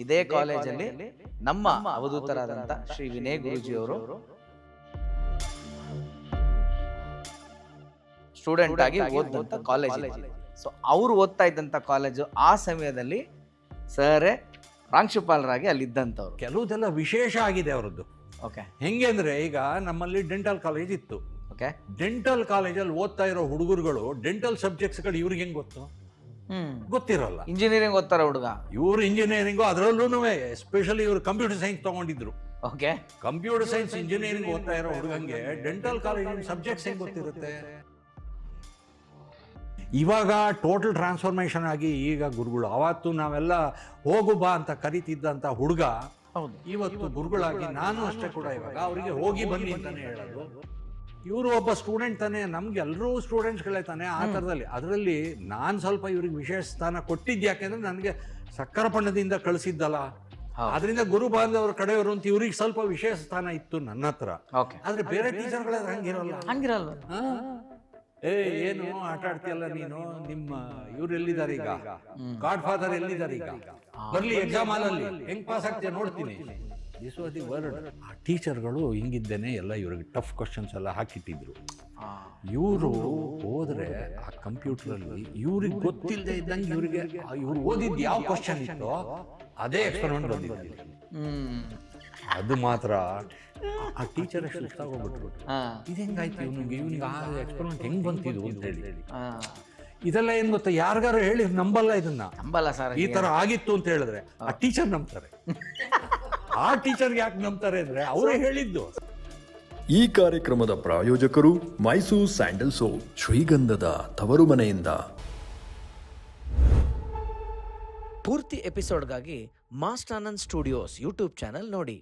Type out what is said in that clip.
ಇದೇ ಕಾಲೇಜಲ್ಲಿ ನಮ್ಮ ಅವಧೂತರಾದಂಥ ಶ್ರೀ ವಿನಯ್ ಗುರೂಜಿಯವರು ಸ್ಟೂಡೆಂಟ್ ಆಗಿ ಓದಿದಂಥ ಕಾಲೇಜ್. ಸೊ ಅವ್ರು ಓದ್ತಾ ಇದ್ದಂಥ ಕಾಲೇಜು ಆ ಸಮಯದಲ್ಲಿ ಸರೇ ಪ್ರಾಂಶುಪಾಲರಾಗಿ ಅಲ್ಲಿದ್ದಂಥವ್ರು. ಕೆಲವುದೆಲ್ಲ ವಿಶೇಷ ಆಗಿದೆ ಅವರದ್ದು. ಓಕೆ, ಹೆಂಗೆ ಅಂದ್ರೆ ಈಗ ನಮ್ಮಲ್ಲಿ ಡೆಂಟಲ್ ಕಾಲೇಜ್ ಇತ್ತು. ಓಕೆ, ಡೆಂಟಲ್ ಕಾಲೇಜಲ್ಲಿ ಓದ್ತಾ ಇರೋ ಹುಡುಗರುಗಳು ಡೆಂಟಲ್ ಸಬ್ಜೆಕ್ಟ್ಸ್ಗಳು ಇವ್ರಿಗೆ ಹೆಂಗ್ ಗೊತ್ತು? ಗೊತ್ತಿರಲ್ಲ. ಇಂಜಿನಿಯರಿಂಗ್ ಓದ್ತಾರ ಹುಡುಗ, ಇವ್ರು ಇಂಜಿನಿಯರಿಂಗು, ಅದರಲ್ಲೂ ಎಸ್ಪೆಷಲಿ ಇವರು ಕಂಪ್ಯೂಟರ್ ಸೈನ್ಸ್ ತಗೊಂಡಿದ್ರು. ಓಕೆ, ಕಂಪ್ಯೂಟರ್ ಸೈನ್ಸ್ ಇಂಜಿನಿಯರಿಂಗ್ ಓದ್ತಾ ಇರೋ ಹುಡುಗಂಗೆ ಡೆಂಟಲ್ ಕಾಲೇಜಿನ ಸಬ್ಜೆಕ್ಟ್ಸ್ ಹೆಂಗ್ ಗೊತ್ತಿರುತ್ತೆ? ಇವಾಗ ಟೋಟಲ್ ಟ್ರಾನ್ಸ್ಫಾರ್ಮೇಶನ್ ಆಗಿ ಈಗ ಗುರುಗಳು, ಅವತ್ತು ನಾವೆಲ್ಲ ಹೋಗು ಬಾ ಅಂತ ಕರಿತಿದ್ದಂಥ ಹುಡುಗ ಇವತ್ತು ಗುರುಗಳಾಗಿ, ನಾನು ಅಷ್ಟೇ ಕೂಡ ಇವಾಗ ಅವರಿಗೆ ಹೋಗಿ ಬನ್ನಿ ಅಂತಾನೆ ಹೇಳೋದು. ಇವರು ಒಬ್ಬ ಸ್ಟೂಡೆಂಟ್ ತಾನೆ, ನಮ್ಗೆ ಎಲ್ಲರೂ ಸ್ಟೂಡೆಂಟ್ಸ್ಗಳೇ ತಾನೆ. ಆ ಥರದಲ್ಲಿ ಅದರಲ್ಲಿ ನಾನು ಸ್ವಲ್ಪ ಇವ್ರಿಗೆ ವಿಶೇಷ ಸ್ಥಾನ ಕೊಟ್ಟಿದ್ದು ಯಾಕೆಂದ್ರೆ ನನಗೆ ಸಕ್ಕರಪಣ್ಣದಿಂದ ಕಳಿಸಿದ್ದಲ್ಲ, ಅದರಿಂದ ಗುರು ಬಾಂಧವರ ಕಡೆಯವರು ಅಂತ ಇವ್ರಿಗೆ ಸ್ವಲ್ಪ ವಿಶೇಷ ಸ್ಥಾನ ಇತ್ತು ನನ್ನ ಹತ್ರ. ಆದ್ರೆ ಬೇರೆ ಟೀಚರ್ಗಳ ಹಂಗಿರಲ್ಲ. ಏನು ಆಟ ಆಡ್ತೀಯಲ್ಲ ನೀನು, ನಿಮ್ಮ ಇವ್ರು ಎಲ್ಲಿದ್ದಾರೆ ಈಗ, ಗಾಡ್ ಫಾದರ್ ಎಲ್ಲಿದ್ದಾರೆ ಈಗ, ಬರ್ಲಿ ಎಕ್ಸಾಮ್ ಹಾಲಲ್ಲಿ ಹೆಂಗ್ ಪಾಸ್ ಆಗ್ತೀಯ ನೋಡ್ತೀನಿ. This was the word. ಆ ಟೀಚರ್ಗಳು ಹಿಂಗಿದ್ದೇನೆ ಎಲ್ಲ ಇವ್ರಿಗೆ ಟಫ್ ಕ್ವಶನ್ಸ್ ಎಲ್ಲ ಹಾಕಿಟ್ಟಿದ್ರು. ಇವರು ಹೋದ್ರೆ ಆ ಕಂಪ್ಯೂಟರಲ್ಲಿ ಇವ್ರಿಗೆ ಗೊತ್ತಿಲ್ಲದೆ ಇದ್ದಂಗೆ ಇವ್ರಿಗೆ ಇವ್ರು ಓದಿದ್ದು ಯಾವ ಕ್ವಶನ್ ಇತ್ತೋ ಅದೇ ಎಕ್ಸ್ಪೆರಿಮೆಂಟ್ ಬಂದಿದೆ. ಅದು ಮಾತ್ರ ಆ ಟೀಚರ್ ಎಷ್ಟು ಸುಸ್ತಾಗೋಗ್ಬಿಟ್ರು. ಇದು ಹೆಂಗಾಯ್ತು ಇವನಿಗೆ ಆ ಎಕ್ಸ್ಪೆರಿಮೆಂಟ್ ಹೆಂಗ್ ಬಂತಿದ್ದು ಅಂತ ಹೇಳಿ. ಇದೆಲ್ಲ ಏನ್ ಗೊತ್ತಾ, ಯಾರಿಗಾರು ಹೇಳಿ ನಂಬಲ್ಲ, ಇದನ್ನ ನಂಬಲ್ಲ ಸರ್. ಈ ತರ ಆಗಿತ್ತು ಅಂತ ಹೇಳಿದ್ರೆ ಆ ಟೀಚರ್ ನಂಬ್ತಾರೆ. ಆ ಟೀಚರ್ಗೆ ಯಾಕೆ ನಂಬ್ತಾರೆ ಅಂದ್ರೆ ಅವರೇ ಹೇಳಿದ್ದು. ಈ ಕಾರ್ಯಕ್ರಮದ ಪ್ರಾಯೋಜಕರು ಮೈಸೂರು ಸ್ಯಾಂಡಲ್ ಸೋಪ್, ಶ್ರೀಗಂಧದ ತವರು ಮನೆಯಿಂದ. ಪೂರ್ತಿ ಎಪಿಸೋಡ್ಗಾಗಿ master Anand studios YouTube channel ನೋಡಿ.